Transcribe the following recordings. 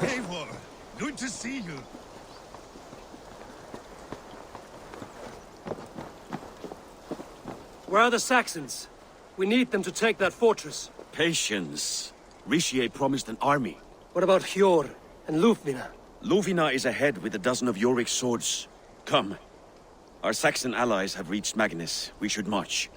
Eivor, good to see you. Where are the Saxons? We need them to take that fortress. Patience. Rishi promised an army. What about Hjor and Lufvina? Luvina is ahead with a dozen of Yorik's swords. Come. Our Saxon allies have reached Magnus. We should march.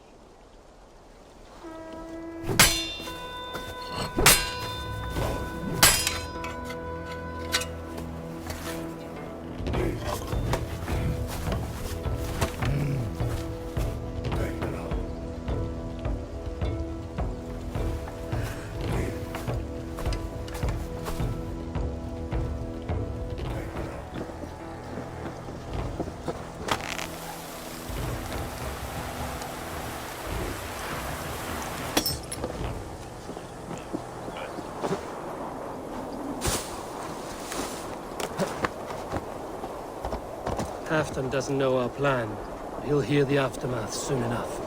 Halfdan doesn't know our plan, but he'll hear the aftermath soon enough.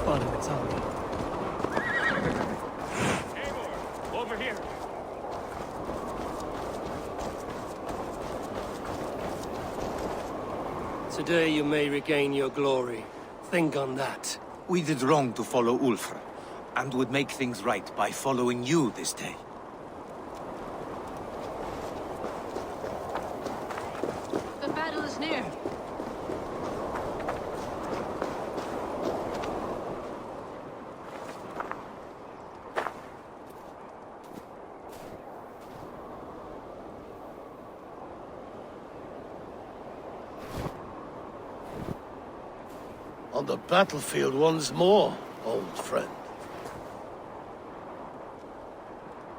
Follow its army. Eivor, over here. Today you may regain your glory. Think on that. We did wrong to follow Ulfr, and would make things right by following you this day. The battle is near. On the battlefield once more, old friend.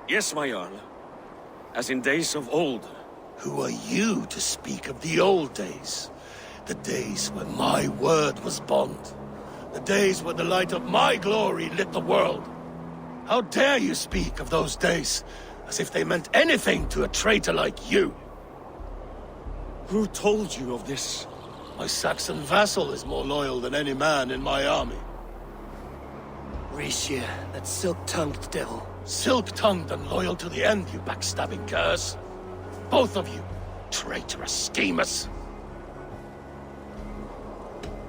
Yes, my Jarl. As in days of old. Who are you to speak of the old days? The days when my word was bond. The days when the light of my glory lit the world. How dare you speak of those days, as if they meant anything to a traitor like you? Who told you of this? My Saxon vassal is more loyal than any man in my army. Rishi, that silk-tongued devil. Silk-tongued and loyal to the end, you backstabbing curs. Both of you, traitorous schemers.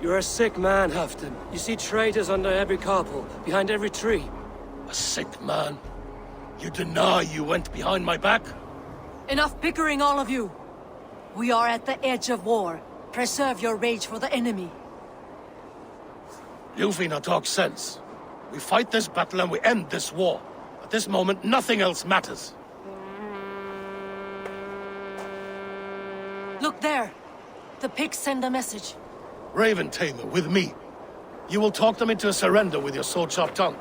You're a sick man, Halfdan. You see traitors under every carpel, behind every tree. A sick man? You deny you went behind my back? Enough bickering, all of you. We are at the edge of war. Preserve your rage for the enemy. Lufvina talks sense. We fight this battle and we end this war. At this moment, nothing else matters. Look there. The pigs send a message. Raven Tamer, with me. You will talk them into a surrender with your sword-sharp tongue.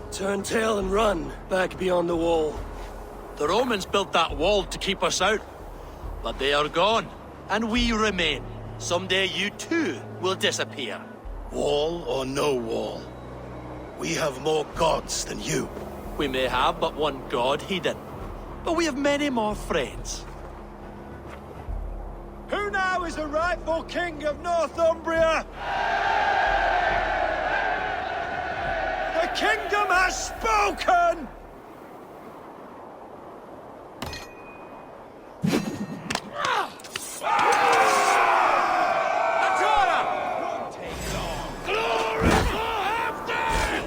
Turn tail and run, back beyond the wall. The Romans built that wall to keep us out. But they are gone, and we remain. Someday you too will disappear. Wall or no wall, we have more gods than you. We may have but one god, Hedon. But we have many more friends. Who now is the rightful king of Northumbria? The kingdom has spoken! Glory for Halfdan!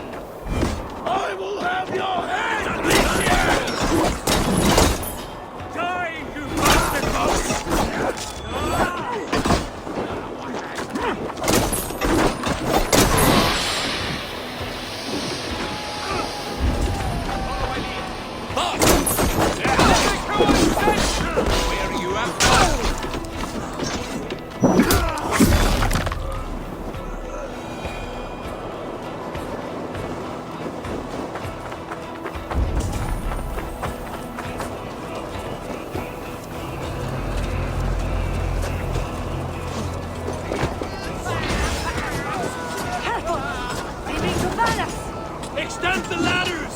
Extend the ladders!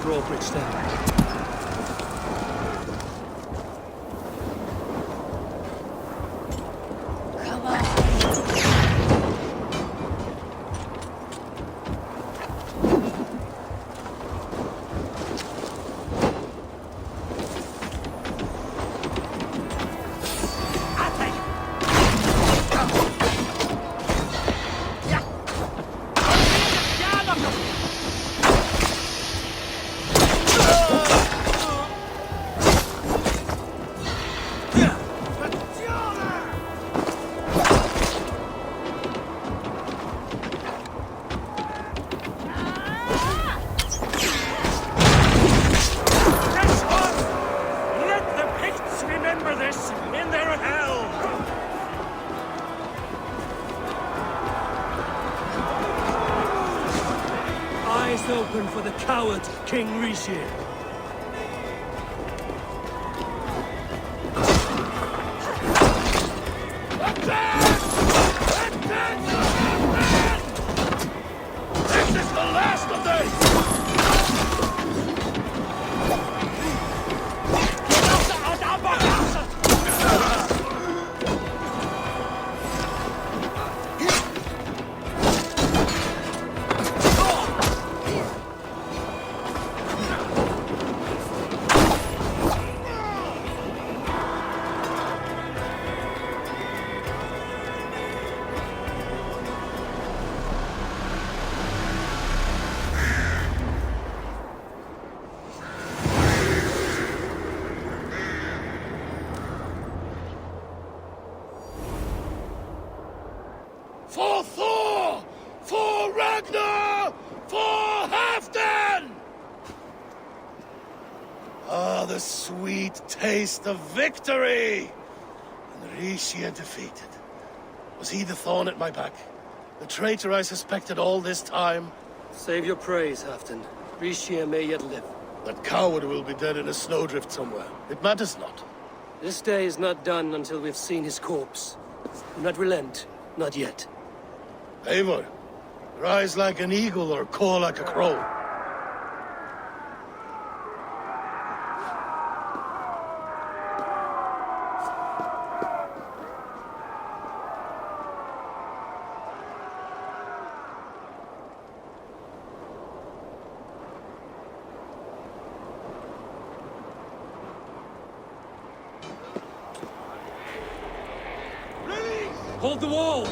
drawbridge down. place open for the coward King Rishi. This is the last of them! For Thor! For Ragnar! For Halfdan! Ah, the sweet taste of victory! And Rishia defeated. Was he the thorn at my back? The traitor I suspected all this time? Save your praise, Halfdan. Rishi may yet live. That coward will be dead in a snowdrift somewhere. It matters not. This day is not done until we've seen his corpse. Do not relent. Not yet. Eivor, rise like an eagle or caw like a crow. Hold the wall!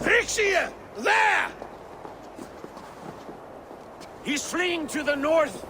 Rixia! There! He's fleeing to the north!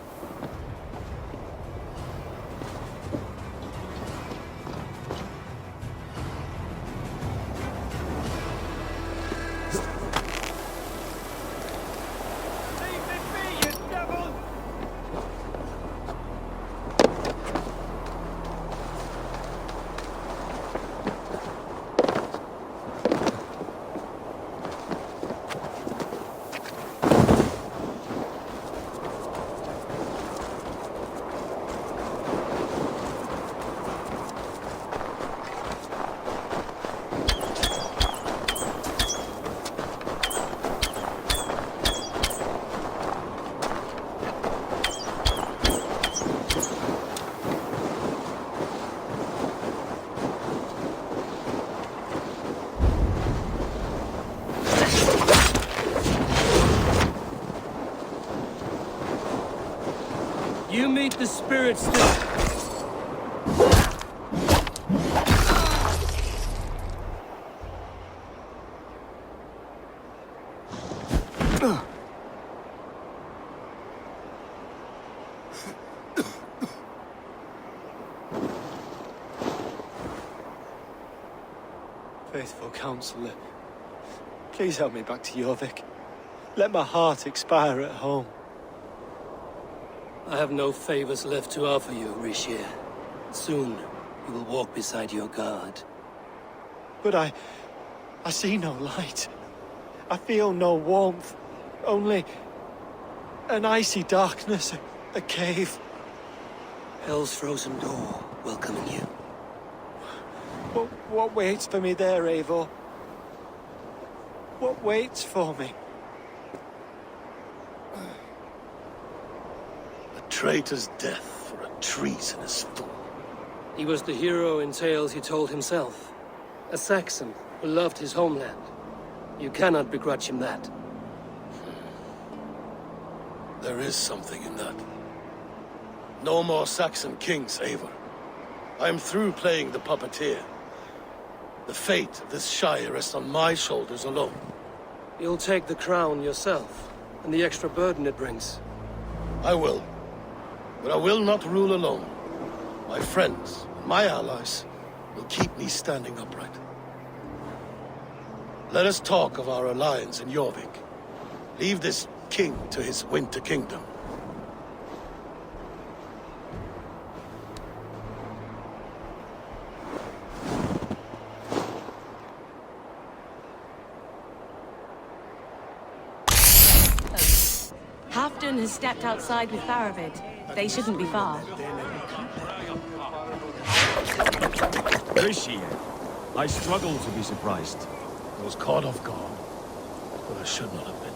meet the spirits that... Faithful counselor, please help me back to Jorvik. Let my heart expire at home. I have no favors left to offer you, Rishir. Soon, you will walk beside your guard. But I see no light. I feel no warmth. Only an icy darkness, a cave. Hell's frozen door welcoming you. What waits for me there, Eivor? What waits for me? A traitor's death for a treasonous fool. He was the hero in tales he told himself. A Saxon who loved his homeland. You cannot begrudge him that. There is something in that. No more Saxon kings, Eivor. I am through playing the puppeteer. The fate of this Shire rests on my shoulders alone. You'll take the crown yourself, and the extra burden it brings. I will. But I will not rule alone. My friends, my allies, will keep me standing upright. Let us talk of our alliance in Jorvik. Leave this king to his winter kingdom. Halfdan has stepped outside with Faravid. They shouldn't be far. Rishir, I struggle to be surprised. I was caught off guard, but I should not have been.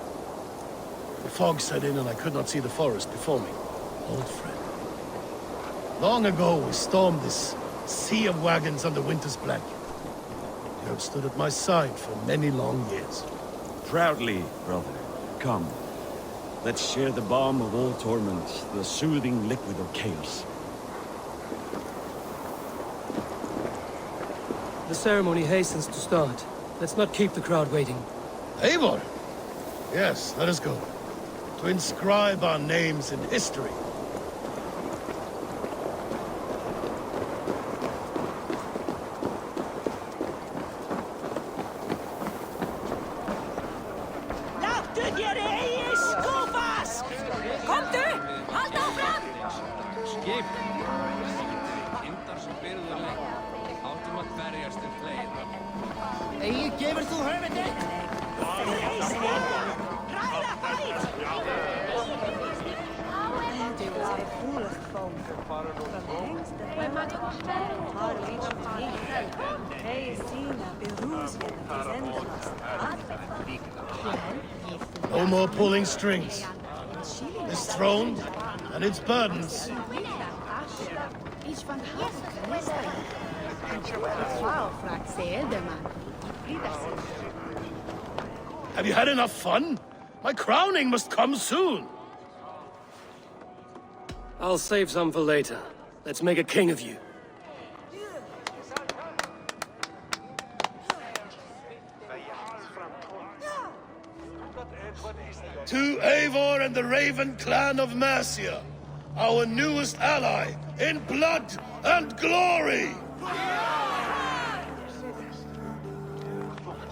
The fog set in and I could not see the forest before me. Old friend. Long ago we stormed this sea of wagons under winter's blanket. You have stood at my side for many long years. Proudly, brother. Come. Let's share the balm of all torment, the soothing liquid of chaos. The ceremony hastens to start. Let's not keep the crowd waiting. Eivor! Yes, let us go. To inscribe our names in history. No more pulling strings. This throne and its burdens. Have you had enough fun? My crowning must come soon. I'll save some for later. Let's make a king of you. To Eivor and the Raven clan of Mercia, our newest ally in blood and glory!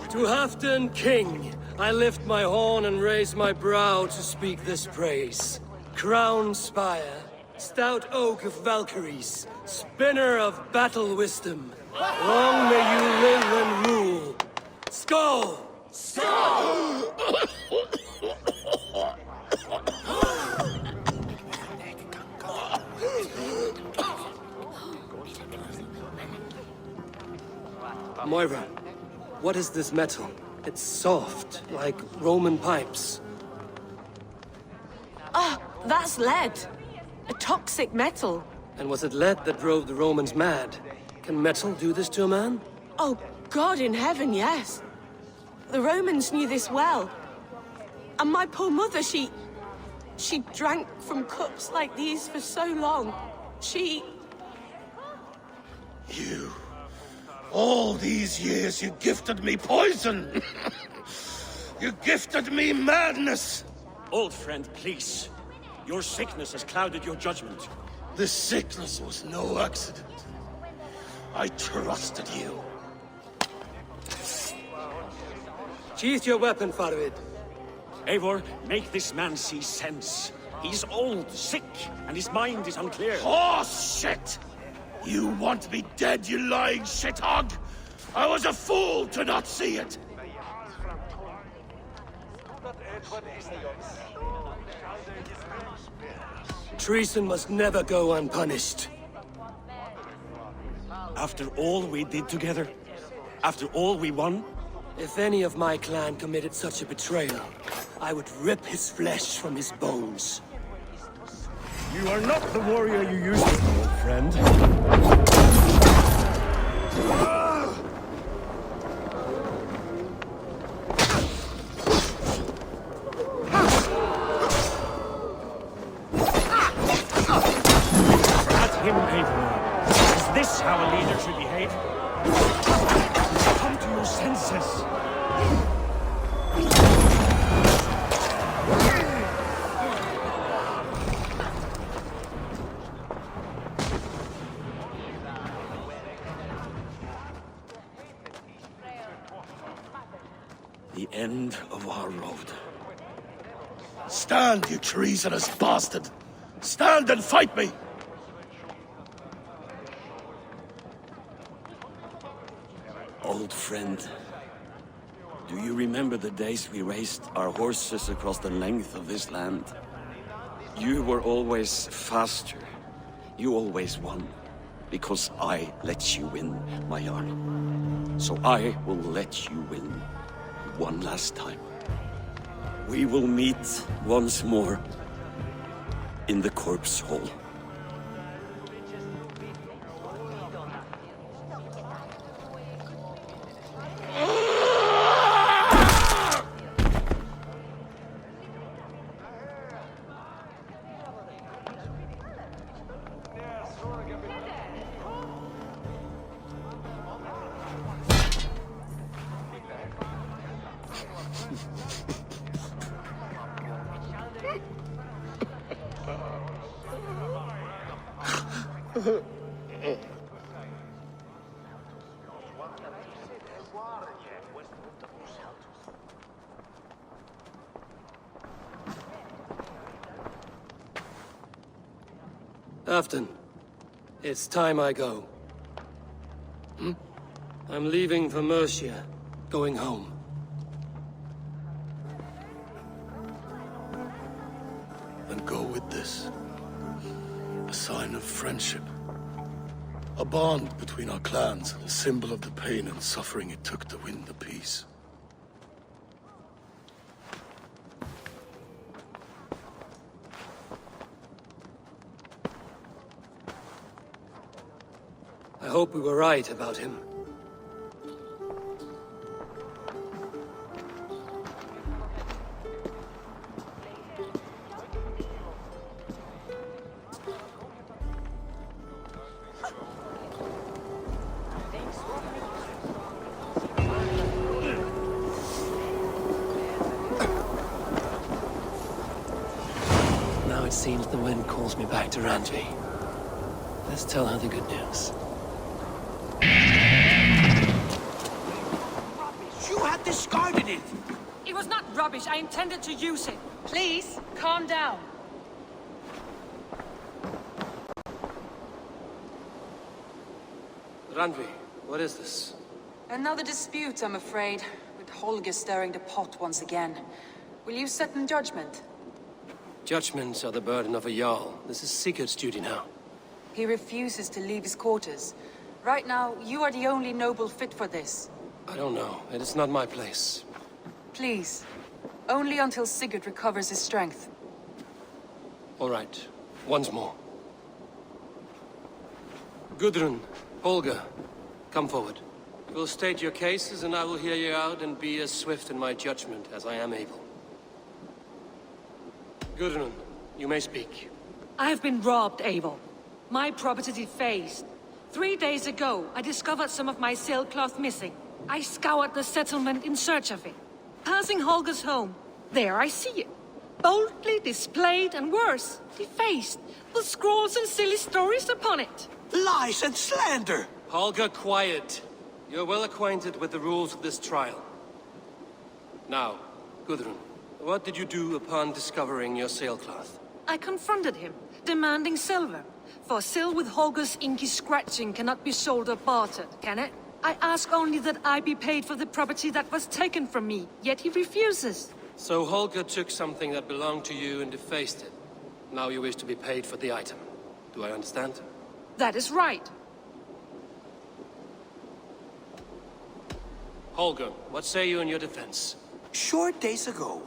To Halfdan, king, I lift my horn and raise my brow to speak this praise. Crown spire, stout oak of Valkyries, spinner of battle wisdom. Long may you live and rule. Skull! Skull! Moira, what is this metal? It's soft, like Roman pipes. Ah, that's lead. A toxic metal. And was it lead that drove the Romans mad? Can metal do this to a man? Oh, God in heaven, yes. The Romans knew this well. And my poor mother, she... She drank from cups like these for so long. She... You... All these years you gifted me poison! You gifted me madness! Old friend, please. Your sickness has clouded your judgment. This sickness was no accident. I trusted you. Sheath your weapon, Farvid. Eivor, make this man see sense. He's old, sick, and his mind is unclear. Horse shit! You want me dead, you lying shithog? I was a fool to not see it! Treason must never go unpunished. After all we did together? After all we won? If any of my clan committed such a betrayal, I would rip his flesh from his bones. You are not the warrior you used to be, old friend. At him, Eivor. Is this how a leader should behave? Come to your senses. The end of our road. Stand, you treasonous bastard! Stand and fight me! Old friend, do you remember the days we raced our horses across the length of this land? You were always faster. You always won. Because I let you win, my Jarl. So I will let you win one last time. We will meet once more in the corpse hall. Halfdan, it's time I go. I'm leaving for Mercia, going home. And go with this. A sign of friendship. A bond between our clans, and a symbol of the pain and suffering it took to win the peace. I hope we were right about him. Now it seems the wind calls me back to Randvi. Let's tell her the good news. You had discarded it! It was not rubbish. I intended to use it. Please, calm down. Randvi, what is this? Another dispute, I'm afraid, with Holger stirring the pot once again. Will you sit in judgment? Judgments are the burden of a Jarl. This is Sigurd's duty now. He refuses to leave his quarters. Right now, you are the only noble fit for this. I don't know. It is not my place. Please. Only until Sigurd recovers his strength. All right. Once more. Gudrun, Holger, come forward. You will state your cases, and I will hear you out and be as swift in my judgment as I am able. Gudrun, You may speak. I have been robbed, Eivor. My property defaced. 3 days ago, I discovered some of my sailcloth missing. I scoured the settlement in search of it. Passing Holger's home, there I see it. Boldly displayed and worse, defaced, with scrolls and silly stories upon it. Lies and slander! Holger, quiet. You're well acquainted with the rules of this trial. Now, Gudrun, what did you do upon discovering your sailcloth? I confronted him, demanding silver. For sil with Holger's inky scratching cannot be sold or bartered, can it? I ask only that I be paid for the property that was taken from me, yet he refuses. So Holger took something that belonged to you and defaced it. Now you wish to be paid for the item. Do I understand? That is right. Holger, what say you in your defense? Short days ago,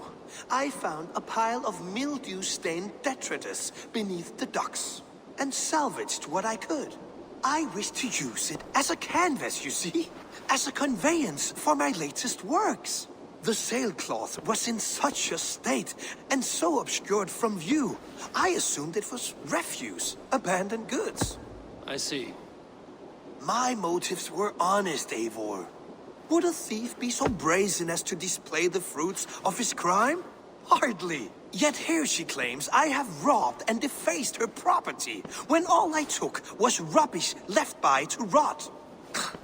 I found a pile of mildew-stained detritus beneath the docks, and salvaged what I could. I wish to use it as a canvas, you see? As a conveyance for my latest works. The sailcloth was in such a state, and so obscured from view, I assumed it was refuse, abandoned goods. I see. My motives were honest, Eivor. Would a thief be so brazen as to display the fruits of his crime? Hardly. Yet here she claims I have robbed and defaced her property, when all I took was rubbish left by to rot.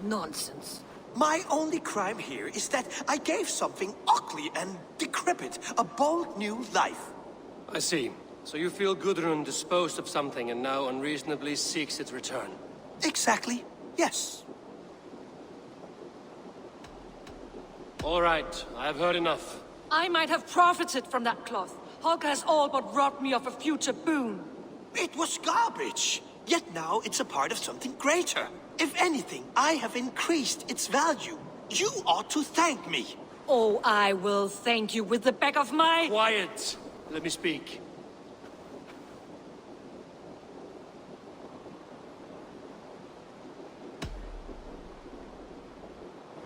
Nonsense. My only crime here is that I gave something ugly and decrepit a bold new life. I see. So you feel Gudrun disposed of something and now unreasonably seeks its return? Exactly, yes. All right, I have heard enough. I might have profited from that cloth. Holger has all but robbed me of a future boon. It was garbage. Yet now it's a part of something greater. If anything, I have increased its value. You ought to thank me. Oh, I will thank you with the back of my... Quiet! Let me speak.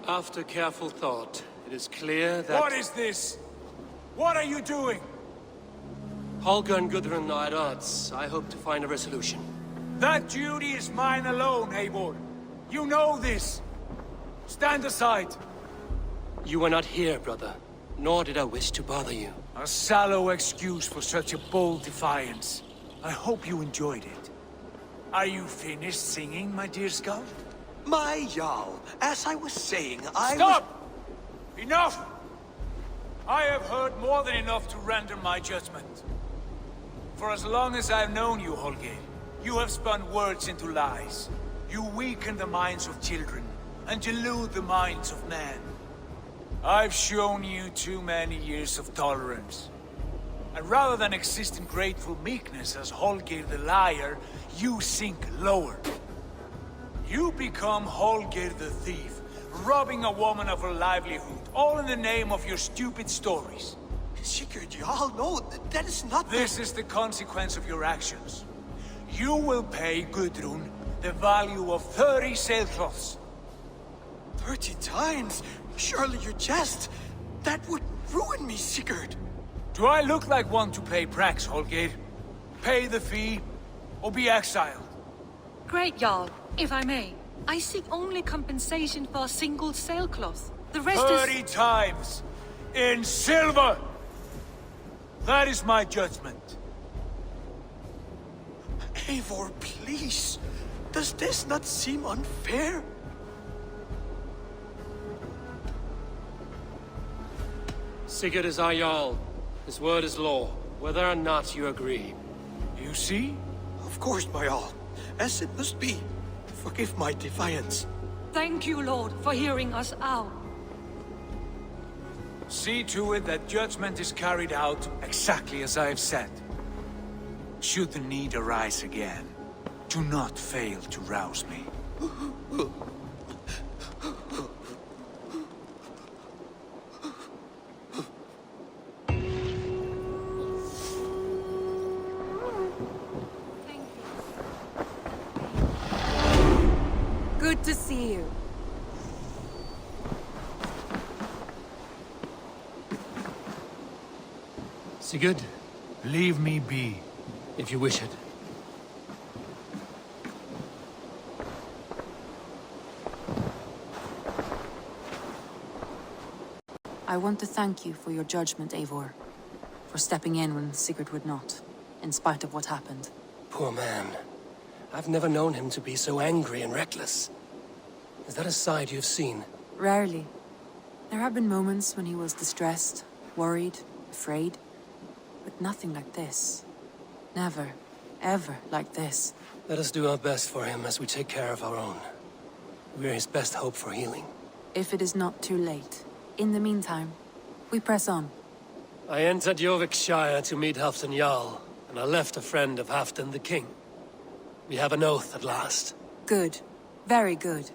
After careful thought, it is clear that... What is this? What are you doing? Holger and Gudrun are at odds. I hope to find a resolution. That duty is mine alone, Eivor. You know this. Stand aside. You were not here, brother. Nor did I wish to bother you. A sallow excuse for such a bold defiance. I hope you enjoyed it. Are you finished singing, my dear scout? My Jarl, as I was saying, Stop! Enough! I have heard more than enough to render my judgment. For as long as I've known you, Holger, you have spun words into lies. You weaken the minds of children, and delude the minds of men. I've shown you too many years of tolerance. And rather than exist in grateful meekness as Holger the liar, you sink lower. You become Holger the thief, robbing a woman of her livelihood, all in the name of your stupid stories. Sigurd, Jarl, no, that is not This is the consequence of your actions. You will pay Gudrun the value of 30 sailcloths. 30 times? Surely you jest. That would ruin me, Sigurd. Do I look like one to pay prax, Holger? Pay the fee, or be exiled? Great, Jarl, if I may. I seek only compensation for a single sailcloth. The rest 30 times! In silver! That is my judgment. Eivor, please. Does this not seem unfair? Sigurd is our Jarl. His word is law, whether or not you agree. You see? Of course, my Jarl. As it must be. Forgive my defiance. Thank you, Lord, for hearing us out. See to it that judgment is carried out exactly as I have said. Should the need arise again, do not fail to rouse me. Thank you. Good to see you. Sigurd? Leave me be. if you wish it. I want to thank you for your judgment, Eivor. For stepping in when Sigurd would not, in spite of what happened. Poor man. I've never known him to be so angry and reckless. Is that a side you've seen? Rarely. There have been moments when he was distressed, worried, afraid. But nothing like this. Never, ever like this. Let us do our best for him as we take care of our own. We're his best hope for healing. If it is not too late. In the meantime, we press on. I entered Jorvikshire to meet Halfdan Jarl, and I left a friend of Halfdan the King. We have an oath at last. Good. Very good.